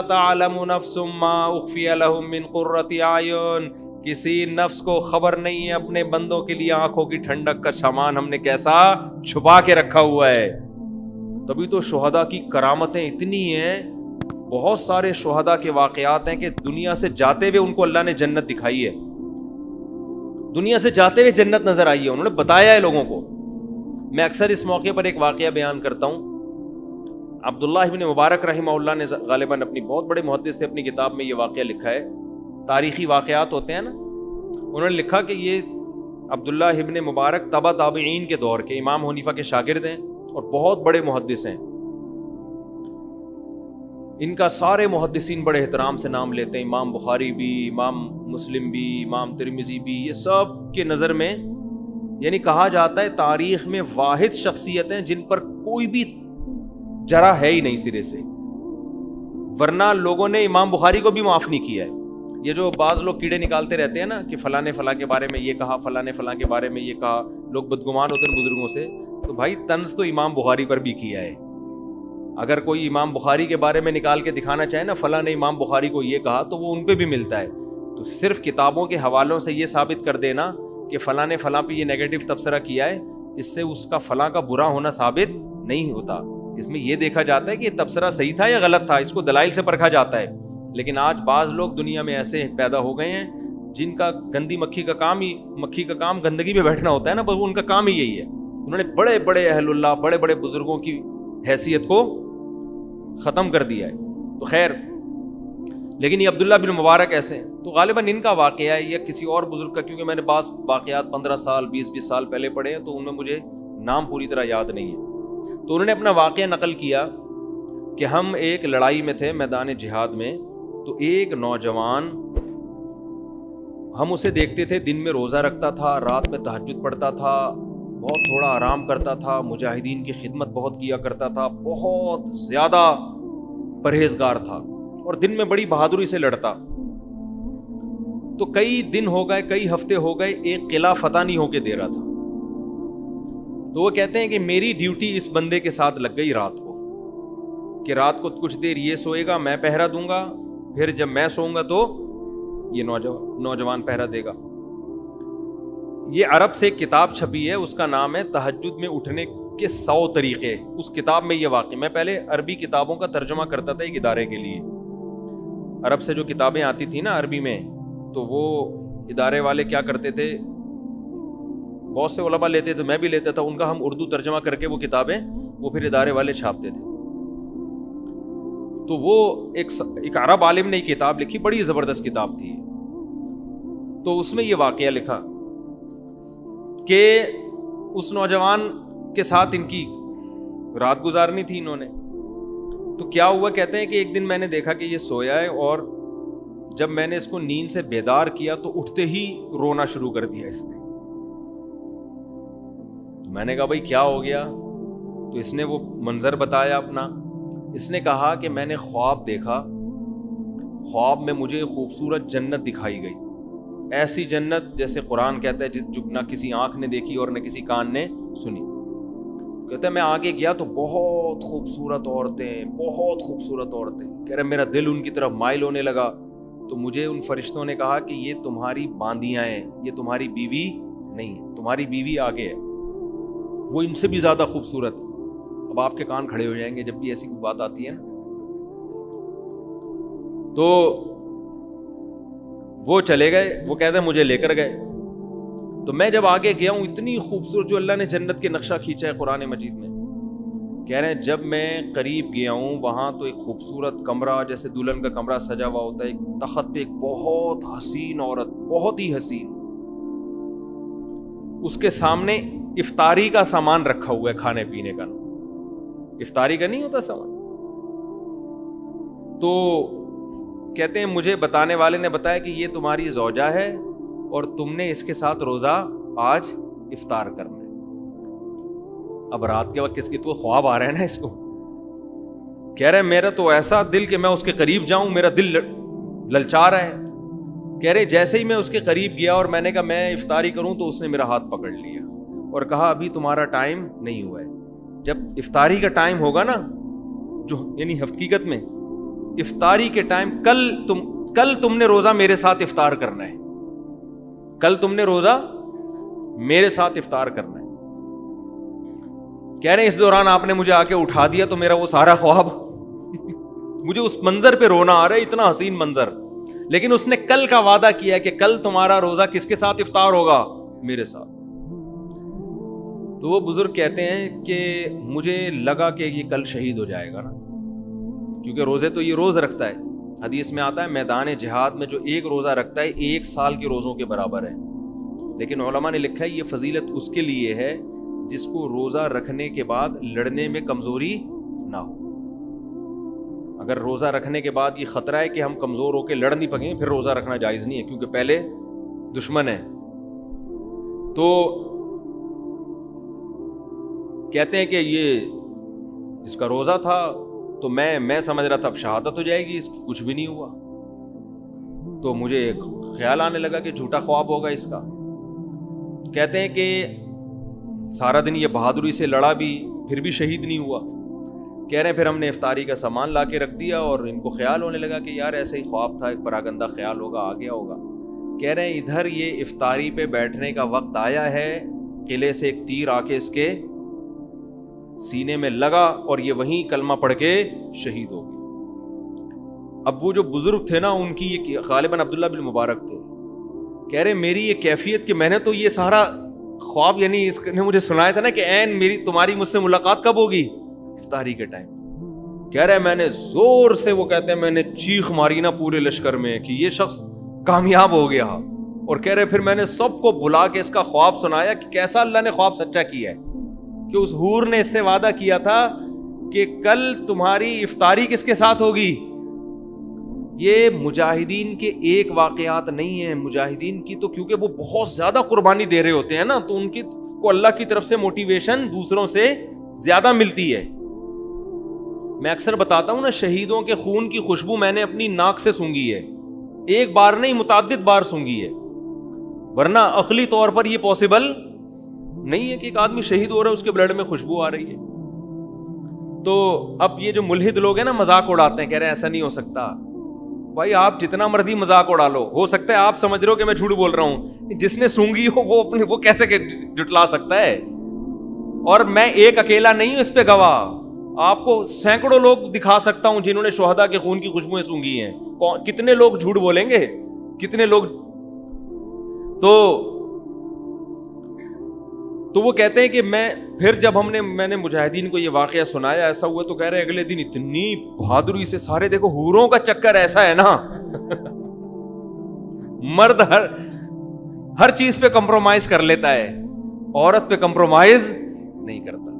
تعلم نفس ما اخفی لهم من قرۃ اعین، کسی نفس کو خبر نہیں ہے اپنے بندوں کے لیے آنکھوں کی ٹھنڈک کا سامان ہم نے کیسا چھپا کے رکھا ہوا ہے. تبھی تو شہداء کی کرامتیں اتنی ہیں. بہت سارے شہداء کے واقعات ہیں کہ دنیا سے جاتے ہوئے ان کو اللہ نے جنت دکھائی ہے، دنیا سے جاتے ہوئے جنت نظر آئی ہے، انہوں نے بتایا ہے لوگوں کو. میں اکثر اس موقع پر ایک واقعہ بیان کرتا ہوں. عبداللہ ابن مبارک رحمہ اللہ نے غالباً اپنی بہت بڑے محدث سے اپنی کتاب میں یہ واقعہ لکھا ہے. تاریخی واقعات ہوتے ہیں نا، انہوں نے لکھا کہ یہ عبداللہ ابن مبارک تبع تابعین کے دور کے امام حنیفہ کے شاگرد ہیں اور بہت بڑے محدث ہیں. ان کا سارے محدثین بڑے احترام سے نام لیتے ہیں، امام بخاری بھی، امام مسلم بھی، امام ترمذی بھی، یہ سب کے نظر میں یعنی کہا جاتا ہے تاریخ میں واحد شخصیتیں جن پر کوئی بھی جرح ہے ہی نہیں سرے سے، ورنہ لوگوں نے امام بخاری کو بھی معاف نہیں کیا ہے. یہ جو بعض لوگ کیڑے نکالتے رہتے ہیں نا کہ فلاں نے فلاں کے بارے میں یہ کہا، فلاں نے فلاں کے بارے میں یہ کہا، لوگ بدگمان ہوتے ہیں بزرگوں سے، تو بھائی طنز تو امام بخاری پر بھی کیا ہے. اگر کوئی امام بخاری کے بارے میں نکال کے دکھانا چاہے نا فلاں نے امام بخاری کو یہ کہا، تو وہ ان پہ بھی ملتا ہے. تو صرف کتابوں کے حوالوں سے یہ ثابت کر دینا کہ فلاں نے فلاں پہ یہ نیگیٹو تبصرہ کیا ہے، اس سے اس کا فلاں کا برا ہونا ثابت نہیں ہوتا. اس میں یہ دیکھا جاتا ہے کہ یہ تبصرہ صحیح تھا یا غلط تھا، اس کو دلائل سے پرکھا جاتا ہے. لیکن آج بعض لوگ دنیا میں ایسے پیدا ہو گئے ہیں جن کا گندی مکھی کا کام گندگی پہ بیٹھنا ہوتا ہے نا، بس ان کا کام ہی یہی ہے. انہوں نے بڑے بڑے اہل اللہ، بڑے بڑے بزرگوں کی حیثیت کو ختم کر دیا ہے. تو خیر، لیکن یہ عبداللہ بن مبارک ایسے ہیں. تو غالباً ان کا واقعہ ہے یا کسی اور بزرگ کا، کیونکہ میں نے بعض واقعات 15 سال 20 سال پہلے پڑھے ہیں تو ان میں مجھے نام پوری طرح یاد نہیں ہے. تو انہوں نے اپنا واقعہ نقل کیا کہ ہم ایک لڑائی میں تھے میدان جہاد میں، تو ایک نوجوان، ہم اسے دیکھتے تھے دن میں روزہ رکھتا تھا، رات میں تہجد پڑھتا تھا، بہت تھوڑا آرام کرتا تھا، مجاہدین کی خدمت بہت کیا کرتا تھا، بہت زیادہ پرہیزگار تھا اور دن میں بڑی بہادری سے لڑتا. تو کئی دن ہو گئے، کئی ہفتے ہو گئے، ایک قلعہ فتح نہیں ہو کے دے رہا تھا. تو وہ کہتے ہیں کہ میری ڈیوٹی اس بندے کے ساتھ لگ گئی رات کو، کہ رات کو کچھ دیر یہ سوئے گا، میں پہرا دوں گا، پھر جب میں سوؤں گا تو یہ نوجوان پہرا دے گا. یہ عرب سے ایک کتاب چھپی ہے، اس کا نام ہے تہجد میں اٹھنے کے 100 طریقے. اس کتاب میں یہ واقع، میں پہلے عربی کتابوں کا ترجمہ کرتا تھا ایک ادارے کے لیے. عرب سے جو کتابیں آتی تھی نا عربی میں، تو وہ ادارے والے کیا کرتے تھے، بہت سے علماء لیتے تھے، میں بھی لیتا تھا، ان کا ہم اردو ترجمہ کر کے وہ کتابیں وہ پھر ادارے والے چھاپتے تھے. تو وہ ایک عرب عالم نے یہ کتاب لکھی، بڑی زبردست کتاب تھی. تو اس میں یہ واقعہ لکھا کہ اس نوجوان کے ساتھ ان کی رات گزارنی تھی انہوں نے. تو کیا ہوا، کہتے ہیں کہ ایک دن میں نے دیکھا کہ یہ سویا ہے، اور جب میں نے اس کو نیند سے بیدار کیا تو اٹھتے ہی رونا شروع کر دیا اس نے. تو میں نے کہا بھائی کیا ہو گیا؟ تو اس نے وہ منظر بتایا اپنا. اس نے کہا کہ میں نے خواب دیکھا، خواب میں مجھے خوبصورت جنت دکھائی گئی، ایسی جنت جیسے قرآن کہتا ہے جو نہ کسی آنکھ نے دیکھی اور نہ کسی کان نے سنی. کہتا ہے میں آگے گیا تو بہت خوبصورت عورتیں، بہت خوبصورت عورتیں. کہہ رہے میرا دل ان کی طرف مائل ہونے لگا. تو مجھے ان فرشتوں نے کہا کہ یہ تمہاری باندیاں ہیں، یہ تمہاری بیوی نہیں ہے، تمہاری بیوی آگے ہے، وہ ان سے بھی زیادہ خوبصورت. اب آپ کے کان کھڑے ہو جائیں گے جب بھی ایسی کوئی بات آتی ہے نا. تو وہ چلے گئے، وہ کہتے ہیں مجھے لے کر گئے. تو میں جب آگے گیا ہوں، اتنی خوبصورت جو اللہ نے جنت کے نقشہ کھینچا ہے قرآن مجید میں، کہہ رہے ہیں جب میں قریب گیا ہوں وہاں تو ایک خوبصورت کمرہ، جیسے دلہن کا کمرہ سجا ہوا ہوتا ہے، ایک تخت پہ ایک بہت حسین عورت، بہت ہی حسین، اس کے سامنے افطاری کا سامان رکھا ہوا ہے، کھانے پینے کا، افطاری کا نہیں ہوتا سامان. تو کہتے ہیں مجھے بتانے والے نے بتایا کہ یہ تمہاری زوجہ ہے اور تم نے اس کے ساتھ روزہ آج افطار کرنا ہے. اب رات کے وقت کس کی تو خواب آ رہا ہے نا اس کو. کہہ رہے میرا تو ایسا دل کہ میں اس کے قریب جاؤں، میرا دل للچا رہا ہے. کہہ رہے جیسے ہی میں اس کے قریب گیا اور میں نے کہا میں افطاری کروں تو اس نے میرا ہاتھ پکڑ لیا اور کہا ابھی تمہارا ٹائم نہیں ہوا ہے. جب افطاری کا ٹائم ہوگا نا، جو یعنی حقیقت میں افطاری کے ٹائم کل تم نے روزہ میرے ساتھ افطار کرنا ہے، کل تم نے روزہ میرے ساتھ افطار کرنا ہے. کہہ رہے ہیں اس دوران آپ نے مجھے آ کے اٹھا دیا تو میرا وہ سارا خواب مجھے اس منظر پہ رونا آ رہا ہے، اتنا حسین منظر. لیکن اس نے کل کا وعدہ کیا کہ کل تمہارا روزہ کس کے ساتھ افطار ہوگا؟ میرے ساتھ. تو وہ بزرگ کہتے ہیں کہ مجھے لگا کہ یہ کل شہید ہو جائے گا نا، کیونکہ روزے تو یہ روز رکھتا ہے. حدیث میں آتا ہے میدان جہاد میں جو ایک روزہ رکھتا ہے 1 سال کے روزوں کے برابر ہے. لیکن علماء نے لکھا ہے یہ فضیلت اس کے لیے ہے جس کو روزہ رکھنے کے بعد لڑنے میں کمزوری نہ ہو. اگر روزہ رکھنے کے بعد یہ خطرہ ہے کہ ہم کمزور ہو کے لڑ نہیں پکیں، پھر روزہ رکھنا جائز نہیں ہے، کیونکہ پہلے دشمن ہے. تو کہتے ہیں کہ یہ اس کا روزہ تھا تو میں سمجھ رہا تھا اب شہادت ہو جائے گی، اس کی کچھ بھی نہیں ہوا. تو مجھے ایک خیال آنے لگا کہ جھوٹا خواب ہوگا اس کا. کہتے ہیں کہ سارا دن یہ بہادری سے لڑا بھی، پھر بھی شہید نہیں ہوا. کہہ رہے ہیں پھر ہم نے افطاری کا سامان لا کے رکھ دیا اور ان کو خیال ہونے لگا کہ یار ایسے ہی خواب تھا، ایک پراگندہ خیال ہوگا، آ گیا ہوگا. کہہ رہے ہیں ادھر یہ افطاری پہ بیٹھنے کا وقت آیا ہے، قلعے سے ایک تیر آ کے اس کے سینے میں لگا اور یہ وہیں کلمہ پڑھ کے شہید ہو گئی. اب وہ جو بزرگ تھے نا ان کی یہ غالباً عبداللہ بن مبارک تھے. کہہ رہے میری یہ کیفیت کہ میں نے تو یہ سارا خواب، یعنی اس نے مجھے سنایا تھا نا کہ این تمہاری مجھ سے ملاقات کب ہوگی؟ افطاری کے ٹائم. کہہ رہے میں نے زور سے، وہ کہتے ہیں میں نے چیخ ماری نا پورے لشکر میں کہ یہ شخص کامیاب ہو گیا. اور کہہ رہے پھر میں نے سب کو بلا کے اس کا خواب سنایا کہ کیسا اللہ نے خواب سچا کیا ہے، کہ اس حور نے اس سے وعدہ کیا تھا کہ کل تمہاری افطاری کس کے ساتھ ہوگی. یہ مجاہدین کے ایک واقعات نہیں ہیں، مجاہدین کی تو کیونکہ وہ بہت زیادہ قربانی دے رہے ہوتے ہیں نا، تو ان کی کو اللہ کی طرف سے موٹیویشن دوسروں سے زیادہ ملتی ہے. میں اکثر بتاتا ہوں نا، شہیدوں کے خون کی خوشبو میں نے اپنی ناک سے سونگھی ہے، ایک بار نہیں متعدد بار سونگھی ہے. ورنہ عقلی طور پر یہ پاسبل نہیں ہے کہ ایک آدمی شہید ہو رہا ہے اس کے بلڈ میں خوشبو آ رہی ہے. تو اب یہ جو ملحد لوگ ہیں نا مذاق اڑاتے ہیں، کہہ رہے ہیں ایسا نہیں ہو سکتا. بھائی آپ جتنا مرضی مذاق اڑا لو، ہو سکتا ہے آپ سمجھ رہے ہو کہ میں جھوٹ بول رہا ہوں، جس نے سونگھی ہو وہ کیسے جٹلا سکتا ہے. اور میں ایک اکیلا نہیں ہوں اس پہ گواہ، آپ کو سینکڑوں لوگ دکھا سکتا ہوں جنہوں نے شہداء کے خون کی خوشبوئیں سونگھی ہیں. کتنے لوگ جھوٹ بولیں گے، کتنے لوگ. تو وہ کہتے ہیں کہ پھر جب میں نے مجاہدین کو یہ واقعہ سنایا ایسا ہوا، تو کہہ رہے اگلے دن اتنی بہادری سے سارے، دیکھو حوروں کا چکر ایسا ہے نا مرد ہر چیز پہ کمپرومائز کر لیتا ہے، عورت پہ کمپرومائز نہیں کرتا.